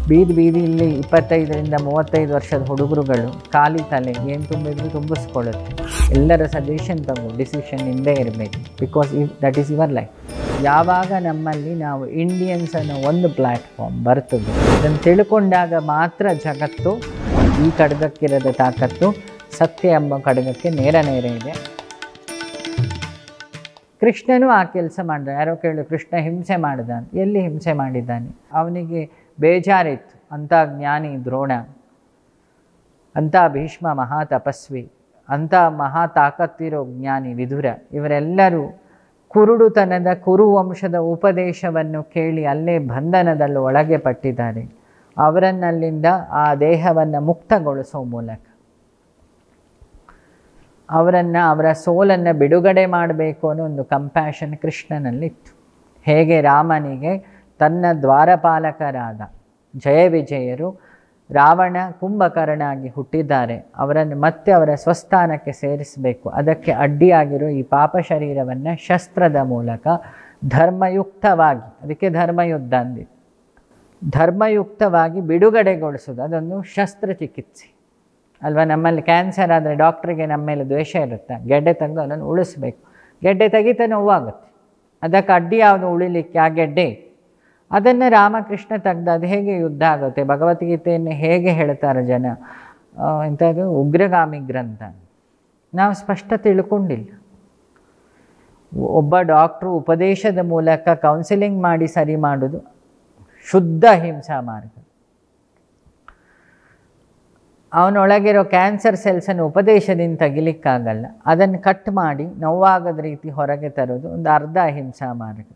ಬೀದಿ ಬೀದಿಯಲ್ಲಿ 25ರಿಂದ 35 ವರ್ಷದ ಹುಡುಗರುಗಳು ಖಾಲಿ ತಲೆ ಏನು ತುಂಬಿದ್ರು ತುಂಬಿಸ್ಕೊಳ್ಳುತ್ತೆ. ಎಲ್ಲರ ಸಜೆಷನ್ ತಗೋ, ಡಿಸಿಷನ್ ಹಿಂದೆ ಇರಬೇಕು. Because that is your life. ಯಾವಾಗ ನಮ್ಮಲ್ಲಿ ನಾವು ಇಂಡಿಯನ್ಸ್ ಅನ್ನೋ ಒಂದು ಪ್ಲ್ಯಾಟ್ಫಾರ್ಮ್ ಬರ್ತದೆ, ಅದನ್ನು ತಿಳ್ಕೊಂಡಾಗ ಮಾತ್ರ ಜಗತ್ತು ಈ ಖಡ್ಗಕ್ಕಿರದ ತಾಕತ್ತು ಸತ್ಯ ಎಂಬ ಖಡ್ಗಕ್ಕೆ ನೇರ ಇದೆ. ಕೃಷ್ಣನೂ ಆ ಕೆಲಸ ಮಾಡಿದ. ಯಾರೋ ಕೇಳು, ಕೃಷ್ಣ ಹಿಂಸೆ ಮಾಡಿದಾನೆ. ಎಲ್ಲಿ ಹಿಂಸೆ ಮಾಡಿದ್ದಾನೆ? ಅವನಿಗೆ ಬೇಜಾರಿತ್ತು. ಅಂಥ ಜ್ಞಾನಿ ದ್ರೋಣ, ಅಂಥ ಭೀಷ್ಮ ಮಹಾ ತಪಸ್ವಿ, ಅಂಥ ಮಹಾ ತಾಕತ್ತಿರೋ ಜ್ಞಾನಿ ವಿದುರ, ಇವರೆಲ್ಲರೂ ಕುರುಡುತನದ ಕುರುವಂಶದ ಉಪದೇಶವನ್ನು ಕೇಳಿ ಅಲ್ಲೇ ಬಂಧನದಲ್ಲಿ ಒಳಗೆ ಪಟ್ಟಿದ್ದಾರೆ. ಅವರನ್ನಲ್ಲಿಂದ ಆ ದೇಹವನ್ನು ಮುಕ್ತಗೊಳಿಸೋ ಮೂಲಕ ಅವರ ಸೋಲನ್ನು ಬಿಡುಗಡೆ ಮಾಡಬೇಕು ಅನ್ನೋ ಒಂದು ಕಂಪ್ಯಾಷನ್ ಕೃಷ್ಣನಲ್ಲಿತ್ತು. ಹೇಗೆ ರಾಮನಿಗೆ ತನ್ನ ದ್ವಾರಪಾಲಕರಾದ ಜಯ ವಿಜಯರು ರಾವಣ ಕುಂಭಕರ್ಣ ಆಗಿ ಹುಟ್ಟಿದ್ದಾರೆ, ಅವರನ್ನು ಮತ್ತೆ ಅವರ ಸ್ವಸ್ಥಾನಕ್ಕೆ ಸೇರಿಸಬೇಕು. ಅದಕ್ಕೆ ಅಡ್ಡಿಯಾಗಿರೋ ಈ ಪಾಪ ಶರೀರವನ್ನು ಶಸ್ತ್ರದ ಮೂಲಕ ಧರ್ಮಯುಕ್ತವಾಗಿ, ಅದಕ್ಕೆ ಧರ್ಮಯುದ್ಧ ಅಂದಿತ್ತು, ಧರ್ಮಯುಕ್ತವಾಗಿ ಬಿಡುಗಡೆಗೊಳಿಸೋದು. ಅದೊಂದು ಶಸ್ತ್ರಚಿಕಿತ್ಸೆ ಅಲ್ವಾ? ನಮ್ಮಲ್ಲಿ ಕ್ಯಾನ್ಸರ್ ಆದರೆ ಡಾಕ್ಟ್ರಿಗೆ ನಮ್ಮ ಮೇಲೆ ದ್ವೇಷ ಇರುತ್ತೆ. ಗೆಡ್ಡೆ ತೆಗೆದು ಅದನ್ನು ಉಳಿಸ್ಬೇಕು. ಗೆಡ್ಡೆ ತೆಗಿತಾ ನೋವಾಗುತ್ತೆ. ಅದಕ್ಕೆ ಅಡ್ಡಿ ಯಾವುದು ಉಳಿಲಿಕ್ಕೆ? ಆ ಗೆಡ್ಡೆ. ಅದನ್ನು ರಾಮಕೃಷ್ಣ ತೆಗೆದು ಅದು ಹೇಗೆ ಯುದ್ಧ ಆಗುತ್ತೆ? ಭಗವದ್ಗೀತೆಯನ್ನು ಹೇಗೆ ಹೇಳ್ತಾರೆ ಜನ? ಇಂಥದ್ದು ಉಗ್ರಗಾಮಿ ಗ್ರಂಥ. ನಾವು ಸ್ಪಷ್ಟ ತಿಳ್ಕೊಂಡಿಲ್ಲ. ಒಬ್ಬ ಡಾಕ್ಟ್ರು ಉಪದೇಶದ ಮೂಲಕ ಕೌನ್ಸಿಲಿಂಗ್ ಮಾಡಿ ಸರಿ ಮಾಡೋದು ಶುದ್ಧ ಹಿಂಸಾ ಮಾರ್ಗ. ಅವನೊಳಗಿರೋ ಕ್ಯಾನ್ಸರ್ ಸೆಲ್ಸನ್ನು ಉಪದೇಶದಿಂದ ತೆಗಿಲಿಕ್ಕಾಗಲ್ಲ. ಅದನ್ನು ಕಟ್ ಮಾಡಿ ನೋವಾಗದ ರೀತಿ ಹೊರಗೆ ತರೋದು ಒಂದು ಅರ್ಧ ಹಿಂಸಾ ಮಾರ್ಗ.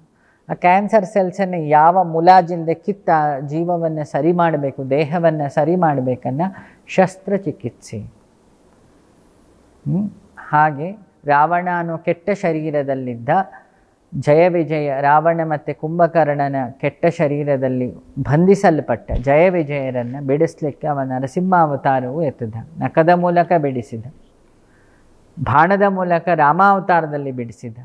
ಆ ಕ್ಯಾನ್ಸರ್ ಸೆಲ್ಸನ್ನು ಯಾವ ಮುಲಾಜಿಲ್ಲದೆ ಕಿತ್ತ ಜೀವವನ್ನು ಸರಿ ಮಾಡಬೇಕು, ದೇಹವನ್ನು ಸರಿ ಮಾಡಬೇಕನ್ನ ಶಸ್ತ್ರಚಿಕಿತ್ಸೆ. ಹಾಗೆ ರಾವಣ ಅನ್ನೋ ಕೆಟ್ಟ ಶರೀರದಲ್ಲಿದ್ದ ಜಯ ವಿಜಯ, ರಾವಣ ಮತ್ತು ಕುಂಭಕರ್ಣನ ಕೆಟ್ಟ ಶರೀರದಲ್ಲಿ ಬಂಧಿಸಲ್ಪಟ್ಟ ಜಯ ವಿಜಯರನ್ನು ಬಿಡಿಸಲಿಕ್ಕೆ ಅವನ ನರಸಿಂಹಾವತಾರವು ಎತ್ತಿದ. ನಖದ ಮೂಲಕ ಬಿಡಿಸಿದ, ಬಾಣದ ಮೂಲಕ ರಾಮಾವತಾರದಲ್ಲಿ ಬಿಡಿಸಿದ,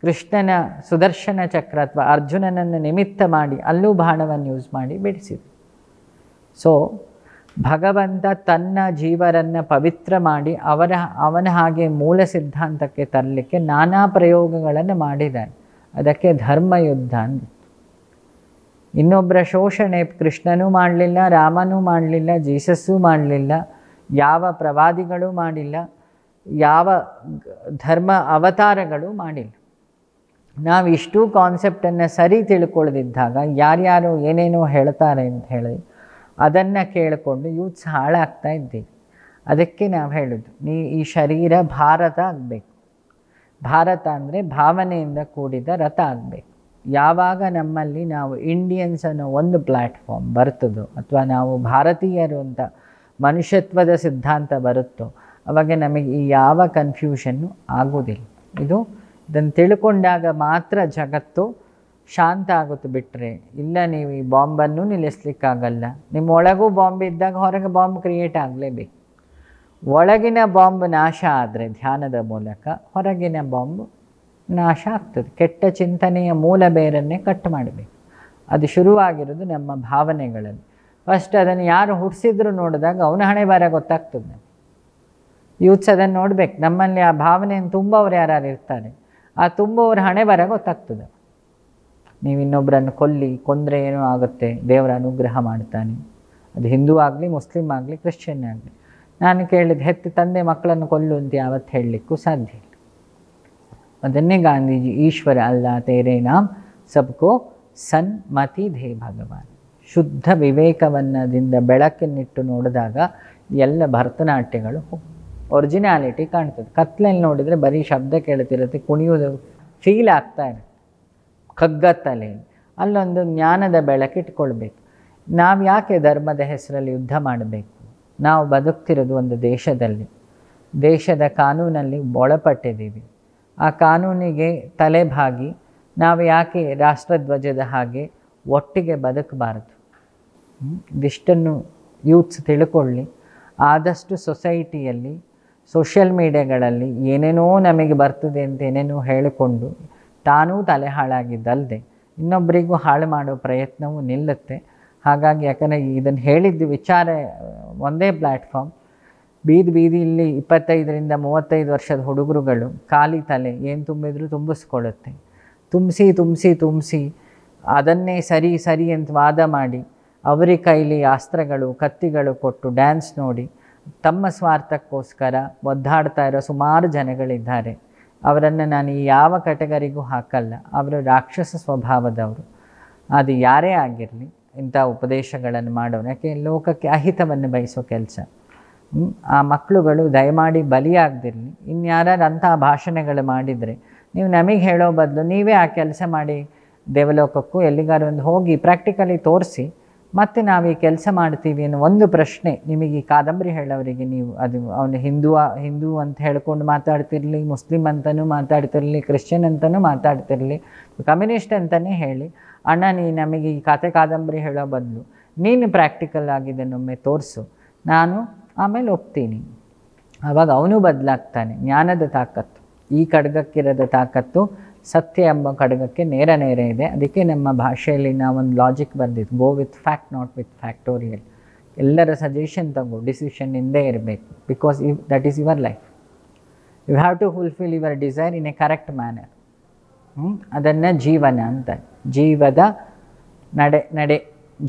ಕೃಷ್ಣನ ಸುದರ್ಶನ ಚಕ್ರ ಅಥವಾ ಅರ್ಜುನನನ್ನು ನಿಮಿತ್ತ ಮಾಡಿ ಅಲ್ಲೂ ಬಾಣವನ್ನು ಯೂಸ್ ಮಾಡಿ ಬಿಡಿಸಿದ. ಸೊ ಭಗವಂತ ತನ್ನ ಜೀವರನ್ನು ಪವಿತ್ರ ಮಾಡಿ ಅವನ ಹಾಗೆ ಮೂಲ ಸಿದ್ಧಾಂತಕ್ಕೆ ತರಲಿಕ್ಕೆ ನಾನಾ ಪ್ರಯೋಗಗಳನ್ನು ಮಾಡಿದ್ದಾನೆ. ಅದಕ್ಕೆ ಧರ್ಮಯುದ್ಧ ಅಂದಿತ್ತು. ಇನ್ನೊಬ್ಬರ ಶೋಷಣೆ ಕೃಷ್ಣನೂ ಮಾಡಲಿಲ್ಲ, ರಾಮನೂ ಮಾಡಲಿಲ್ಲ, ಜೀಸಸ್ಸೂ ಮಾಡಲಿಲ್ಲ, ಯಾವ ಪ್ರವಾದಿಗಳೂ ಮಾಡಿಲ್ಲ, ಯಾವ ಧರ್ಮ ಅವತಾರಗಳೂ ಮಾಡಿಲ್ಲ. ನಾವು ಇಷ್ಟೂ ಕಾನ್ಸೆಪ್ಟನ್ನು ಸರಿ ತಿಳ್ಕೊಳ್ಳದಿದ್ದಾಗ ಯಾರ್ಯಾರು ಏನೇನೋ ಹೇಳ್ತಾರೆ ಅಂತ ಹೇಳಿ ಅದನ್ನು ಕೇಳಿಕೊಂಡು ಯೂತ್ಸ್ ಹಾಳಾಗ್ತಾ ಇದ್ದೀವಿ. ಅದಕ್ಕೆ ನಾವು ಹೇಳೋದು, ಈ ಶರೀರ ಭಾರತ ಆಗಬೇಕು. ಭಾರತ ಅಂದರೆ ಭಾವನೆಯಿಂದ ಕೂಡಿದ ರಥ ಆಗಬೇಕು. ಯಾವಾಗ ನಮ್ಮಲ್ಲಿ ನಾವು ಇಂಡಿಯನ್ಸ್ ಅನ್ನೋ ಒಂದು ಪ್ಲ್ಯಾಟ್ಫಾರ್ಮ್ ಬರ್ತದೋ, ಅಥವಾ ನಾವು ಭಾರತೀಯರು ಅಂತ ಮನುಷ್ಯತ್ವದ ಸಿದ್ಧಾಂತ ಬರುತ್ತೋ, ಅವಾಗ ನಮಗೆ ಈ ಯಾವ ಕನ್ಫ್ಯೂಷನ್ನು ಆಗೋದಿಲ್ಲ. ಇದನ್ನು ತಿಳ್ಕೊಂಡಾಗ ಮಾತ್ರ ಜಗತ್ತು ಶಾಂತ ಆಗುತ್ತೆ. ಬಿಟ್ಟರೆ ಇಲ್ಲ, ನೀವು ಈ ಬಾಂಬನ್ನು ನಿಲ್ಲಿಸ್ಲಿಕ್ಕಾಗಲ್ಲ. ನಿಮ್ಮ ಒಳಗೂ ಬಾಂಬ್ ಇದ್ದಾಗ ಹೊರಗೆ ಬಾಂಬ್ ಕ್ರಿಯೇಟ್ ಆಗಲೇಬೇಕು. ಒಳಗಿನ ಬಾಂಬ್ ನಾಶ ಆದರೆ ಧ್ಯಾನದ ಮೂಲಕ ಹೊರಗಿನ ಬಾಂಬ್ ನಾಶ ಆಗ್ತದೆ. ಕೆಟ್ಟ ಚಿಂತನೆಯ ಮೂಲ ಬೇರನ್ನೇ ಕಟ್ ಮಾಡಬೇಕು. ಅದು ಶುರುವಾಗಿರೋದು ನಮ್ಮ ಭಾವನೆಗಳಲ್ಲಿ. ಫಸ್ಟ್ ಅದನ್ನು ಯಾರು ಹುಟ್ಟಿಸಿದ್ರು ನೋಡಿದಾಗ ಅವನ ಹಣೆ ಬರ ಗೊತ್ತಾಗ್ತದೆ. ನಮಗೆ ಯೂತ್ಸ್ ಅದನ್ನು ನೋಡ್ಬೇಕು. ನಮ್ಮಲ್ಲಿ ಆ ಭಾವನೆಯನ್ನು ತುಂಬವ್ರು ಯಾರು ಇರ್ತಾರೆ, ಆ ತುಂಬವ್ರ ಹಣೆ ಬರ ಗೊತ್ತಾಗ್ತದೆ. ನೀವು ಇನ್ನೊಬ್ಬರನ್ನು ಕೊಂದರೆ ಏನೋ ಆಗುತ್ತೆ, ದೇವರ ಅನುಗ್ರಹ ಮಾಡ್ತಾನೆ. ಅದು ಹಿಂದೂ ಆಗಲಿ, ಮುಸ್ಲಿಮ್ ಆಗಲಿ, ಕ್ರಿಶ್ಚಿಯನ್ ಆಗಲಿ. ನಾನು ಕೇಳಿದ ಹೆತ್ತು ತಂದೆ ಮಕ್ಕಳನ್ನು ಕೊಲ್ಲು ಅಂತ ಯಾವತ್ತು ಹೇಳಲಿಕ್ಕೂ ಸಾಧ್ಯ ಇಲ್ಲ. ಅದನ್ನೇ ಗಾಂಧೀಜಿ ಈಶ್ವರ ಅಲ್ಲ ತೇರೆ ನಾಮ್ ಸಬ್ಕೋ ಸನ್ಮತಿ ಧೇ ಭಗವಾನ್. ಶುದ್ಧ ವಿವೇಕವನ್ನದಿಂದ ಬೆಳಕನ್ನಿಟ್ಟು ನೋಡಿದಾಗ ಎಲ್ಲ ಭರತನಾಟ್ಯಗಳು ಒರಿಜಿನಾಲಿಟಿ ಕಾಣ್ತದೆ. ಕತ್ಲಲ್ಲಿ ನೋಡಿದರೆ ಬರೀ ಶಬ್ದ ಕೇಳ್ತಿರುತ್ತೆ, ಕುಣಿಯೋದು ಫೀಲ್ ಆಗ್ತಾ ಇರುತ್ತೆ. ಕಗ್ಗತ್ತಲೆ ಅಲ್ಲೊಂದು ಜ್ಞಾನದ ಬೆಳಕಿಟ್ಕೊಳ್ಬೇಕು. ನಾವು ಯಾಕೆ ಧರ್ಮದ ಹೆಸರಲ್ಲಿ ಯುದ್ಧ ಮಾಡಬೇಕು? ನಾವು ಬದುಕ್ತಿರೋದು ಒಂದು ದೇಶದಲ್ಲಿ, ದೇಶದ ಕಾನೂನಲ್ಲಿ ಒಳಪಟ್ಟಿದ್ದೀವಿ. ಆ ಕಾನೂನಿಗೆ ತಲೆಬಾಗಿ ನಾವು ಯಾಕೆ ರಾಷ್ಟ್ರಧ್ವಜದ ಹಾಗೆ ಒಟ್ಟಿಗೆ ಬದುಕಬಾರದು? ಇದಿಷ್ಟನ್ನು ಯೂತ್ಸ್ ತಿಳ್ಕೊಳ್ಳಿ. ಆದಷ್ಟು ಸೊಸೈಟಿಯಲ್ಲಿ, ಸೋಷಿಯಲ್ ಮೀಡಿಯಾಗಳಲ್ಲಿ ಏನೇನೋ ನಮಗೆ ಬರ್ತದೆ ಅಂತ ಏನೇನೋ ಹೇಳಿಕೊಂಡು ತಾನೂ ತಲೆ ಹಾಳಾಗಿದ್ದಲ್ಲದೆ ಇನ್ನೊಬ್ಬರಿಗೂ ಹಾಳು ಮಾಡೋ ಪ್ರಯತ್ನವೂ ನಿಲ್ಲುತ್ತೆ. ಹಾಗಾಗಿ ಯಾಕಂದರೆ ಇದನ್ನು ಹೇಳಿದ್ದು ವಿಚಾರ ಒಂದೇ ಪ್ಲ್ಯಾಟ್ಫಾರ್ಮ್. ಬೀದಿಯಲ್ಲಿ 25ರಿಂದ 35 ವರ್ಷದ ಹುಡುಗರುಗಳು ಖಾಲಿ ತಲೆ ಏನು ತುಂಬಿದ್ರು ತುಂಬಿಸ್ಕೊಳ್ಳುತ್ತೆ. ತುಂಬಿಸಿ ಅದನ್ನೇ ಸರಿ ಅಂತ ವಾದ ಮಾಡಿ ಅವರ ಕೈಲಿ ಅಸ್ತ್ರಗಳು ಕತ್ತಿಗಳು ಕೊಟ್ಟು ಡ್ಯಾನ್ಸ್ ನೋಡಿ ತಮ್ಮ ಸ್ವಾರ್ಥಕ್ಕೋಸ್ಕರ ಒದ್ದಾಡ್ತಾ ಇರೋ ಸುಮಾರು ಜನಗಳಿದ್ದಾರೆ. ಅವರನ್ನು ನಾನು ಯಾವ ಕೆಟಗರಿಗೂ ಹಾಕಲ್ಲ. ಅವರು ರಾಕ್ಷಸ ಸ್ವಭಾವದವರು. ಅದು ಯಾರೇ ಆಗಿರಲಿ ಇಂಥ ಉಪದೇಶಗಳನ್ನು ಮಾಡೋರು. ಯಾಕೆ ಲೋಕಕ್ಕೆ ಅಹಿತವನ್ನು ಬಯಸೋ ಕೆಲಸ. ಆ ಮಕ್ಕಳುಗಳು ದಯಮಾಡಿ ಬಲಿಯಾಗದಿರಲಿ. ಇನ್ಯಾರು ಅಂಥ ಭಾಷಣಗಳು ಮಾಡಿದರೆ ನೀವು ನಮಗೆ ಹೇಳೋ ಬದಲು ನೀವೇ ಆ ಕೆಲಸ ಮಾಡಿ ದೇವಲೋಕಕ್ಕೂ ಎಲ್ಲಿಗಾರು ಒಂದು ಹೋಗಿ ಪ್ರಾಕ್ಟಿಕಲಿ ತೋರಿಸಿ ಮತ್ತು ನಾವು ಈ ಕೆಲಸ ಮಾಡ್ತೀವಿ ಅನ್ನೋ ಒಂದು ಪ್ರಶ್ನೆ ನಿಮಗೆ ಈ ಕಾದಂಬರಿ ಹೇಳೋರಿಗೆ ನೀವು ಅದು ಅವನು ಹಿಂದೂ ಅಂತ ಹೇಳ್ಕೊಂಡು ಮಾತಾಡ್ತಿರಲಿ, ಮುಸ್ಲಿಂ ಅಂತಲೂ ಮಾತಾಡ್ತಿರಲಿ, ಕ್ರಿಶ್ಚಿಯನ್ ಅಂತಲೂ ಮಾತಾಡ್ತಿರಲಿ, ಕಮ್ಯುನಿಸ್ಟ್ ಅಂತಲೇ ಹೇಳಿ, ಅಣ್ಣ ನೀ ನಮಗೆ ಈ ಕಾದಂಬರಿ ಹೇಳೋ ಬದಲು ನೀನು ಪ್ರಾಕ್ಟಿಕಲ್ ಆಗಿದ್ದನ್ನೊಮ್ಮೆ ತೋರಿಸು, ನಾನು ಆಮೇಲೆ ಒಪ್ತೀನಿ. ಆವಾಗ ಅವನು ಬದಲಾಗ್ತಾನೆ. ಜ್ಞಾನದ ತಾಕತ್ತು, ಈ ಖಡ್ಗಕ್ಕಿರದ ತಾಕತ್ತು ಸತ್ಯ ಎಂಬ ಖಡ್ಗಕ್ಕೆ ನೇರ ಇದೆ. ಅದಕ್ಕೆ ನಮ್ಮ ಭಾಷೆಯಲ್ಲಿ ನಾವೊಂದು ಲಾಜಿಕ್ ಬಂದಿತ್ತು, go with fact not with factorial. ಎಲ್ಲರ ಸಜೆಷನ್ ತಗೋ, ಡಿಸಿಷನ್ ಹಿಂದೆ ಇರಬೇಕು. Because that is your life. You have to fulfil your desire in a correct manner. ಅದನ್ನು ಜೀವನ ಅಂತ. ಜೀವದ ನಡೆ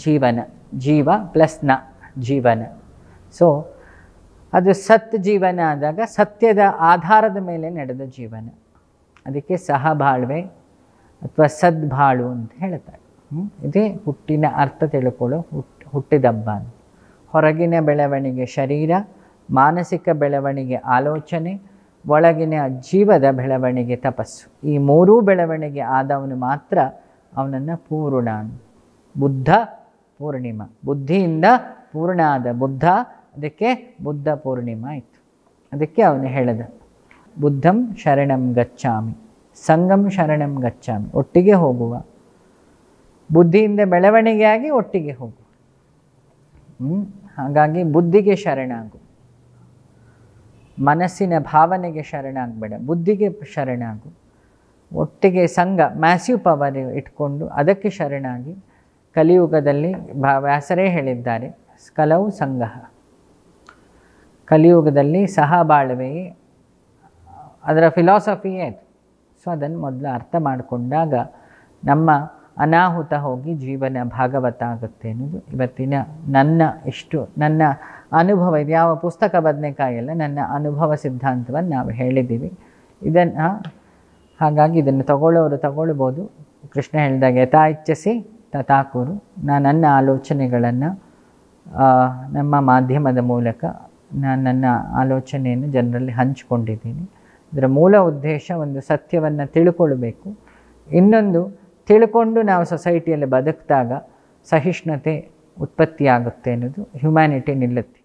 ಜೀವನ, ಜೀವ ಪ್ಲಸ್ ನ ಜೀವನ. ಸೊ ಅದು ಸತ್ ಜೀವನ ಆದಾಗ ಸತ್ಯದ ಆಧಾರದ ಮೇಲೆ ನಡೆದ ಜೀವನ. ಅದಕ್ಕೆ ಸಹಬಾಳ್ವೆ ಅಥವಾ ಸದ್ಬಾಳು ಅಂತ ಹೇಳ್ತಾರೆ. ಇದೇ ಹುಟ್ಟಿನ ಅರ್ಥ ತಿಳ್ಕೊಳ್ಳೋ ಹುಟ್ಟಿದಬ್ಬ. ಹೊರಗಿನ ಬೆಳವಣಿಗೆ ಶರೀರ, ಮಾನಸಿಕ ಬೆಳವಣಿಗೆ ಆಲೋಚನೆ, ಒಳಗಿನ ಜೀವದ ಬೆಳವಣಿಗೆ ತಪಸ್ಸು. ಈ ಮೂರೂ ಬೆಳವಣಿಗೆ ಆದವನು ಮಾತ್ರ ಅವನನ್ನು ಪೂರ್ಣ. ಬುದ್ಧ ಪೂರ್ಣಿಮಾ, ಬುದ್ಧಿಯಿಂದ ಪೂರ್ಣ ಆದ ಬುದ್ಧ, ಅದಕ್ಕೆ ಬುದ್ಧ ಪೂರ್ಣಿಮಾ ಆಯಿತು. ಅದಕ್ಕೆ ಅವನು ಹೇಳಿದ ಬುದ್ಧಂ ಶರಣಂ ಗಚ್ಚಾಮಿ, ಸಂಗಂ ಶರಣಂ ಗಚ್ಚಾಮಿ. ಒಟ್ಟಿಗೆ ಹೋಗುವ, ಬುದ್ಧಿಯಿಂದ ಬೆಳವಣಿಗೆಯಾಗಿ ಒಟ್ಟಿಗೆ ಹೋಗುವ. ಹಾಗಾಗಿ ಬುದ್ಧಿಗೆ ಶರಣಾಗು, ಮನಸ್ಸಿನ ಭಾವನೆಗೆ ಶರಣಾಗಬೇಡ, ಬುದ್ಧಿಗೆ ಶರಣಾಗು. ಒಟ್ಟಿಗೆ ಸಂಘ, ಮ್ಯಾಸಿವ್ ಪವರ್ ಇಟ್ಕೊಂಡು ಅದಕ್ಕೆ ಶರಣಾಗಿ. ಕಲಿಯುಗದಲ್ಲಿ ವ್ಯಾಸರೇ ಹೇಳಿದ್ದಾರೆ, ಕಲವು ಸಂಘ. ಕಲಿಯುಗದಲ್ಲಿ ಸಹಬಾಳ್ವೆ ಅದರ ಫಿಲಾಸಫಿಯೇ ಅದು. ಸೊ ಅದನ್ನು ಮೊದಲು ಅರ್ಥ ಮಾಡಿಕೊಂಡಾಗ ನಮ್ಮ ಅನಾಹುತ ಹೋಗಿ ಜೀವನ ಭಾಗವತ ಆಗುತ್ತೆ ಅನ್ನೋದು ಇವತ್ತಿನ ನನ್ನ ಅನುಭವ. ಇದು ಯಾವ ಪುಸ್ತಕ ಬದನೆಕಾಯಲ್ಲ, ನನ್ನ ಅನುಭವ ಸಿದ್ಧಾಂತವನ್ನು ನಾವು ಹೇಳಿದ್ದೀವಿ. ಹಾಗಾಗಿ ಇದನ್ನು ತಗೊಳ್ಬೋದು. ಕೃಷ್ಣ ಹೇಳಿದಾಗ ಯಥಾ ಇಚ್ಛಸಿ ತಥಾ ಕುರು. ನನ್ನ ಆಲೋಚನೆಗಳನ್ನು ನಮ್ಮ ಮಾಧ್ಯಮದ ಮೂಲಕ ನಾನು ನನ್ನ ಆಲೋಚನೆಯನ್ನು ಜನರಲ್ಲಿ ಹಂಚಿಕೊಂಡಿದ್ದೀನಿ. ಇದರ ಮೂಲ ಉದ್ದೇಶ ಒಂದು ಸತ್ಯವನ್ನು ತಿಳ್ಕೊಳ್ಬೇಕು, ಇನ್ನೊಂದು ತಿಳ್ಕೊಂಡು ನಾವು ಸೊಸೈಟಿಯಲ್ಲಿ ಬದುಕಿದಾಗ ಸಹಿಷ್ಣುತೆ ಉತ್ಪತ್ತಿಯಾಗುತ್ತೆ ಅನ್ನೋದು, ಹ್ಯುಮ್ಯಾನಿಟಿ ನಿಲ್ಲುತ್ತೆ.